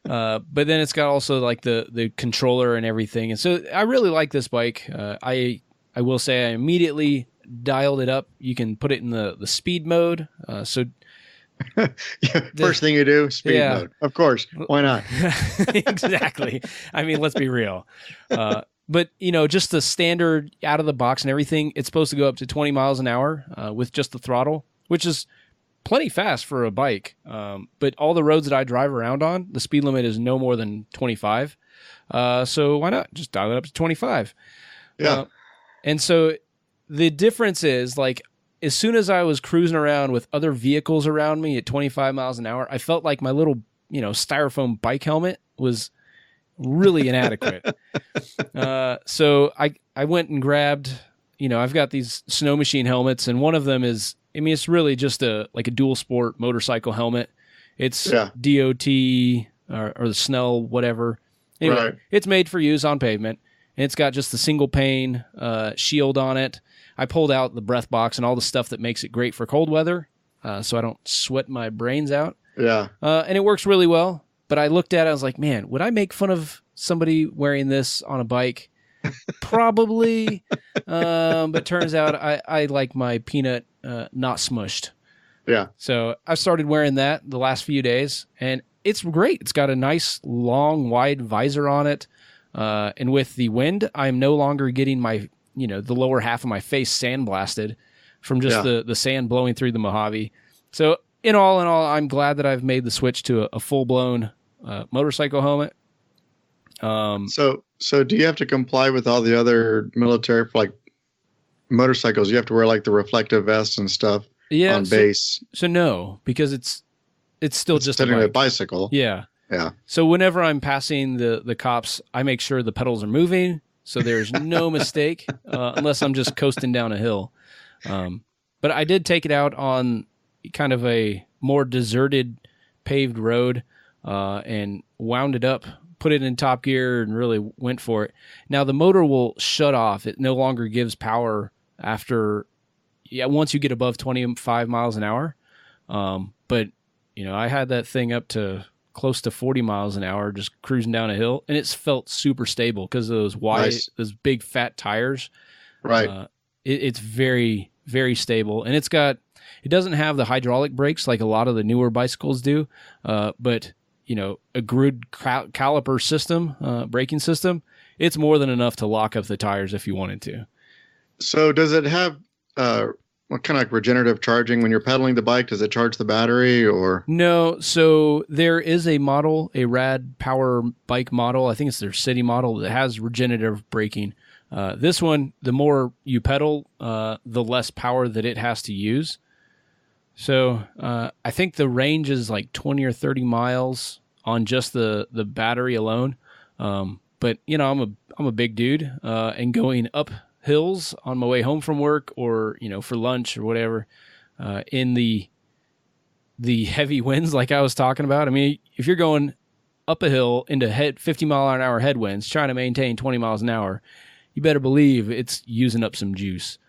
A: But then it's got also like the controller and everything. And so I really like this bike. I will say I immediately dialed it up. You can put it in the speed mode.
D: First thing you do, speed mode. Of course. Why not?
A: Exactly. I mean, let's be real. But just the standard out of the box and everything, it's supposed to go up to 20 miles an hour with just the throttle, which is plenty fast for a bike. But all the roads that I drive around on, the speed limit is no more than 25. So why not just dial it up to 25?
D: Yeah.
A: And so the difference is, like, as soon as I was cruising around with other vehicles around me at 25 miles an hour, I felt like my little, styrofoam bike helmet was really inadequate. So I went and grabbed, I've got these Snow Machine helmets, and one of them is, it's really just a dual sport motorcycle helmet. It's DOT or the Snell, whatever. Anyway, It's made for use on pavement, and it's got just the single pane shield on it. I pulled out the breath box and all the stuff that makes it great for cold weather, so I don't sweat my brains out.
D: Yeah.
A: And it works really well. But I looked at it, I was like, man, would I make fun of somebody wearing this on a bike? Probably. But turns out I like my peanut not smushed.
D: Yeah.
A: So I started wearing that the last few days, and it's great. It's got a nice, long, wide visor on it. And with the wind, I'm no longer getting my, the lower half of my face sandblasted from just the sand blowing through the Mojave. So in all, I'm glad that I've made the switch to a full-blown motorcycle helmet.
D: So do you have to comply with all the other military, like motorcycles? You have to wear like the reflective vests and stuff on base.
A: So no, because it's still just a
D: bicycle.
A: Yeah.
D: Yeah.
A: So whenever I'm passing the cops, I make sure the pedals are moving, so there's no mistake, unless I'm just coasting down a hill. But I did take it out on kind of a more deserted paved road, and wound it up, put it in top gear, and really went for it. Now the motor will shut off. It no longer gives power after, once you get above 25 miles an hour. But I had that thing up to close to 40 miles an hour, just cruising down a hill, and it's felt super stable because of those big fat tires.
D: Right.
A: It's very, very stable, and it doesn't have the hydraulic brakes like a lot of the newer bicycles do, but a grid caliper system, braking system, it's more than enough to lock up the tires if you wanted to.
D: So does it have what kind of like regenerative charging when you're pedaling the bike? Does it charge the battery or? No.
A: So there is a model, a Rad Power Bike model. I think it's their city model that has regenerative braking. This one, the more you pedal, the less power that it has to use. So I think the range is like 20 or 30 miles on just the battery alone. But I'm a big dude, and going up hills on my way home from work or for lunch or whatever, in the heavy winds like I was talking about. I mean, if you're going up a hill into 50 mile an hour headwinds trying to maintain 20 miles an hour, you better believe it's using up some juice.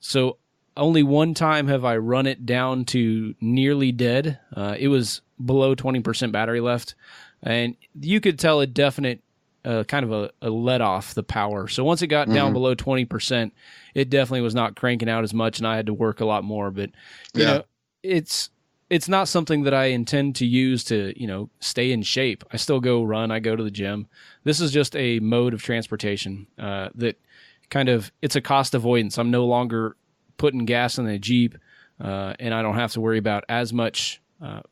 A: So only one time have I run it down to nearly dead. It was below 20% battery left, and you could tell a definite kind of a let off the power. So once it got down below 20%, it definitely was not cranking out as much, and I had to work a lot more. But you know, it's not something that I intend to use to stay in shape. I still go run. I go to the gym. This is just a mode of transportation that kind of, it's a cost avoidance. I'm no longer putting gas in the Jeep, and I don't have to worry about as much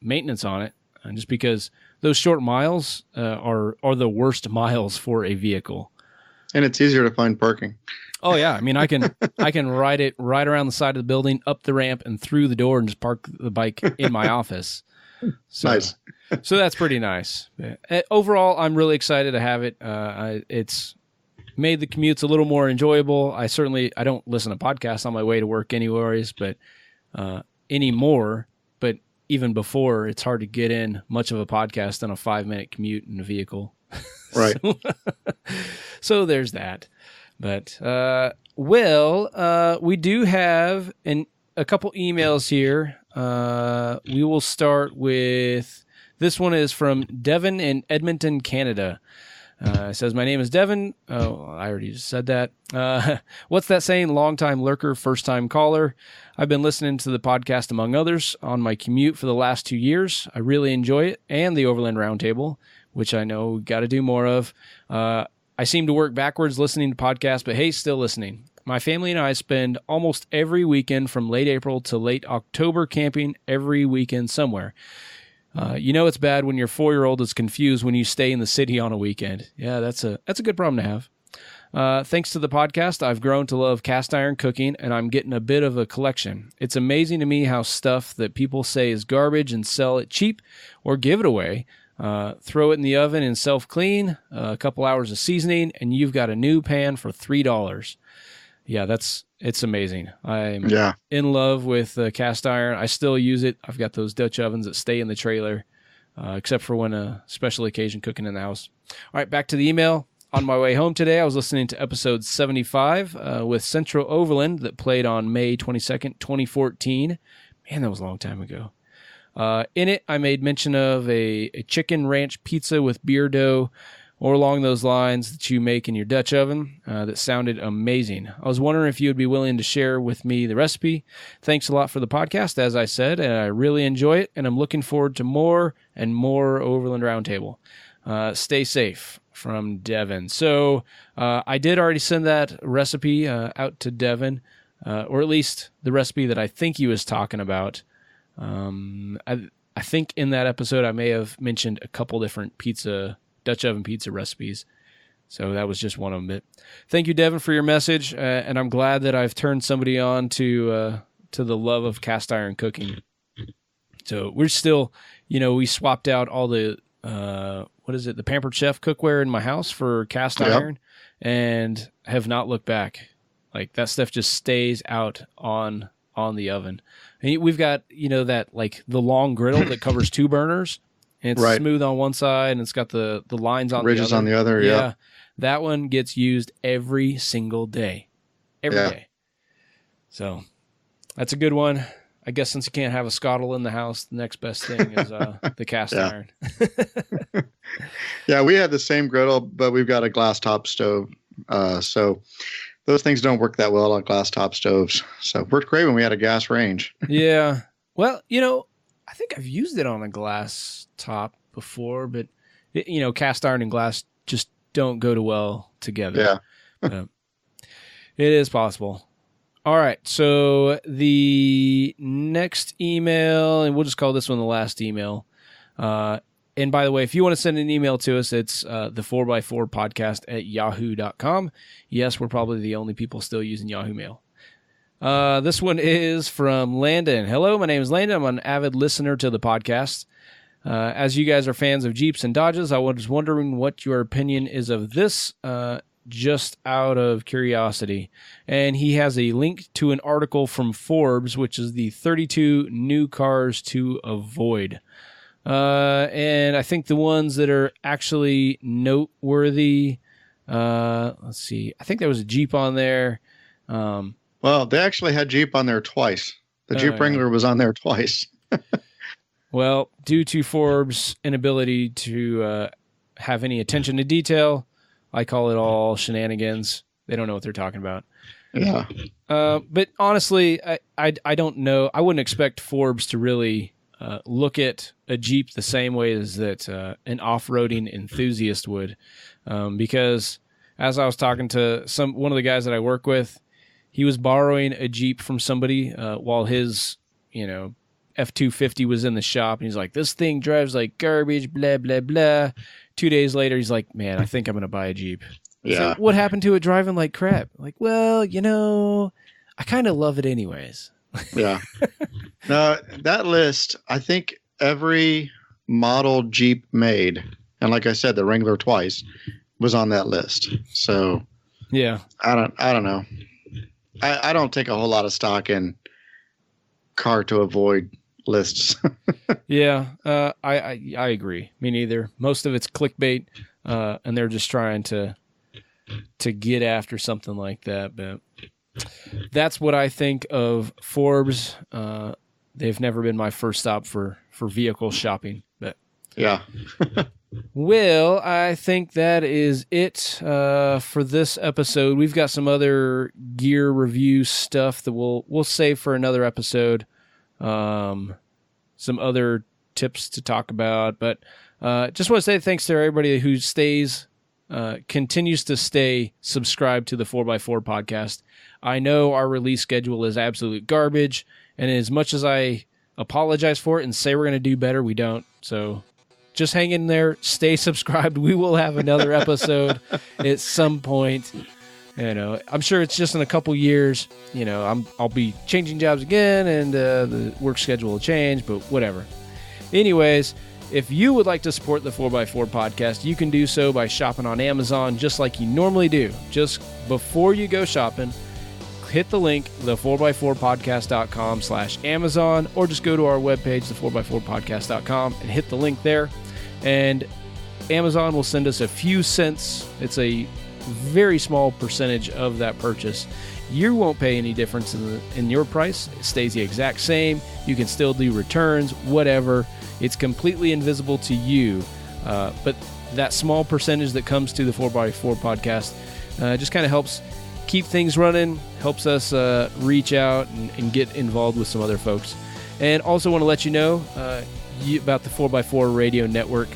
A: maintenance on it, just because those short miles are the worst miles for a vehicle.
D: And it's easier to find parking.
A: Oh yeah, I mean I can ride it right around the side of the building, up the ramp, and through the door, and just park the bike in my office. So,
D: nice.
A: So that's pretty nice. Overall, I'm really excited to have it. It's made the commutes a little more enjoyable. I don't listen to podcasts on my way to work anyways, but anymore. But even before, it's hard to get in much of a podcast on a 5-minute commute in a vehicle.
D: Right.
A: So there's that. But we do have a couple emails here. We will start with, this one is from Devin in Edmonton, Canada. It says, my name is Devin. Oh, I already just said that. What's that saying? Long-time lurker, first-time caller. I've been listening to the podcast, among others, on my commute for the last 2 years. I really enjoy it, and the Overland Roundtable, which I know we've got to do more of. I seem to work backwards listening to podcasts, but hey, still listening. My family and I spend almost every weekend from late April to late October camping every weekend somewhere. It's bad when your 4-year-old is confused when you stay in the city on a weekend. Yeah, that's a good problem to have. Thanks to the podcast, I've grown to love cast iron cooking, and I'm getting a bit of a collection. It's amazing to me how stuff that people say is garbage and sell it cheap or give it away, throw it in the oven and self-clean, a couple hours of seasoning, and you've got a new pan for $3. Yeah, it's amazing. I'm in love with cast iron. I still use it. I've got those Dutch ovens that stay in the trailer, except for when a special occasion cooking in the house. All right, back to the email. On my way home today, I was listening to episode 75 with Central Overland that played on May 22nd, 2014. Man, that was a long time ago. In it, I made mention of a chicken ranch pizza with beer dough, or along those lines, that you make in your Dutch oven. That sounded amazing. I was wondering if you would be willing to share with me the recipe. Thanks a lot for the podcast, as I said, and I really enjoy it, and I'm looking forward to more and more Overland Roundtable. Stay safe, from Devin. So I did already send that recipe out to Devin, or at least the recipe that I think he was talking about. I think in that episode I may have mentioned a couple different pizza Dutch oven pizza recipes. So that was just one of them. But thank you, Devin, for your message. And I'm glad that I've turned somebody on to the love of cast iron cooking. So we're still, we swapped out all the, the Pampered Chef cookware in my house for cast iron, and have not looked back. Like, that stuff just stays out on the oven. And we've got, that, like, the long griddle that covers 2 burners, and it's smooth on one side, and it's got the lines on
D: ridges
A: the other.
D: on the other. Yeah.
A: That one gets used every single day. Every day. So that's a good one. I guess since you can't have a Skottle in the house, the next best thing is the cast iron.
D: Yeah, we had the same griddle, but we've got a glass top stove. So those things don't work that well on glass top stoves. So it worked great when we had a gas range.
A: Yeah. Well, I think I've used it on a glass top before, but, cast iron and glass just don't go well together.
D: Yeah.
A: It is possible. All right, so the next email, and we'll just call this one the last email. And by the way, if you want to send an email to us, it's the 4x4 podcast at yahoo.com. Yes, we're probably the only people still using Yahoo Mail. This one is from Landon. Hello, my name is Landon. I'm an avid listener to the podcast. As you guys are fans of Jeeps and Dodges, I was wondering what your opinion is of this, just out of curiosity. And he has a link to an article from Forbes, which is the 32 new cars to avoid. And I think the ones that are actually noteworthy, let's see, I think there was a Jeep on there.
D: Well, they actually had Jeep on there twice. The Jeep Wrangler was on there twice.
A: Well, due to Forbes' inability to have any attention to detail, I call it all shenanigans. They don't know what they're talking about.
D: Yeah.
A: But honestly, I don't know. I wouldn't expect Forbes to really look at a Jeep the same way as that an off-roading enthusiast would. Because as I was talking to one of the guys that I work with, he was borrowing a Jeep from somebody while his, F-250 was in the shop. And he's like, this thing drives like garbage, blah, blah, blah. 2 days later, he's like, man, I think I'm going to buy a Jeep.
D: Yeah.
A: So what happened to it driving like crap? Like, well, I kind of love it anyways.
D: Yeah. No, that list, I think every model Jeep made, and like I said, the Wrangler twice, was on that list. So
A: yeah,
D: I don't know. I don't take a whole lot of stock in car to avoid lists.
A: Yeah, I agree. Me neither. Most of it's clickbait, and they're just trying to get after something like that. But that's what I think of Forbes. They've never been my first stop for vehicle shopping. But
D: yeah.
A: Well, I think that is it for this episode. We've got some other gear review stuff that we'll save for another episode. Some other tips to talk about, but just want to say thanks to everybody who continues to stay subscribed to the 4x4 podcast. I know our release schedule is absolute garbage, and as much as I apologize for it and say we're going to do better, we don't. So just hang in there, stay subscribed. We will have another episode at some point. I'm sure it's just in a couple years. I'll be changing jobs again, and the work schedule will change, but whatever. Anyways, if you would like to support the 4x4 podcast, you can do so by shopping on Amazon just like you normally do. Just before you go shopping, hit the link, the4x4podcast.com/Amazon, or just go to our webpage, the4x4podcast.com, and hit the link there. And Amazon will send us a few cents. It's a very small percentage of that purchase. You won't pay any difference in your price. It stays the exact same. You can still do returns, whatever. It's completely invisible to you. But that small percentage that comes to the 4x4 podcast just kind of helps keep things running, helps us reach out and get involved with some other folks. And also want to let you know about the 4x4 radio network.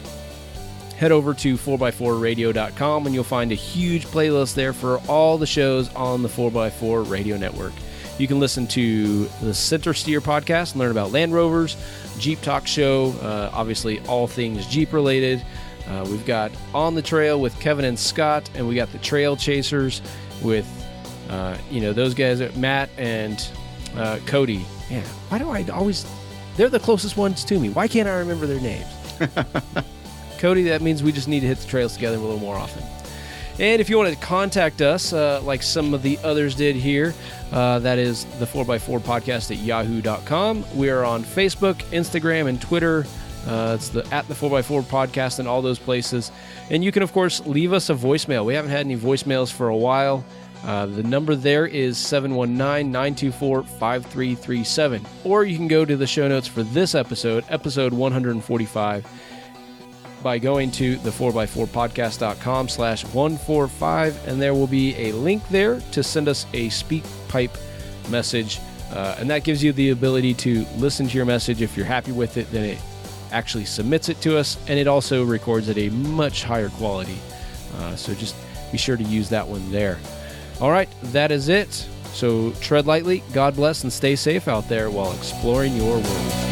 A: Head over to 4x4radio.com and you'll find a huge playlist there for all the shows on the 4x4 radio network. You can listen to the Center Steer podcast and learn about Land Rovers, Jeep Talk Show, obviously all things Jeep related. We've got On the Trail with Kevin and Scott, and we got the Trail Chasers with, those guys, Matt and Cody. Yeah, why do I always... They're the closest ones to me. Why can't I remember their names? Cody, that means we just need to hit the trails together a little more often. And if you want to contact us, like some of the others did here, that is the 4x4 podcast at yahoo.com. We are on Facebook, Instagram, and Twitter. It's at the 4x4 podcast and all those places. And you can, of course, leave us a voicemail. We haven't had any voicemails for a while. The number there is 719-924-5337. Or you can go to the show notes for this episode 145, by going to the 4x4podcast.com/145, and there will be a link there to send us a SpeakPipe message, and that gives you the ability to listen to your message. If you're happy with it, then it actually submits it to us, and it also records at a much higher quality, so just be sure to use that one there. All right, that is it. So tread lightly, God bless, and stay safe out there while exploring your world.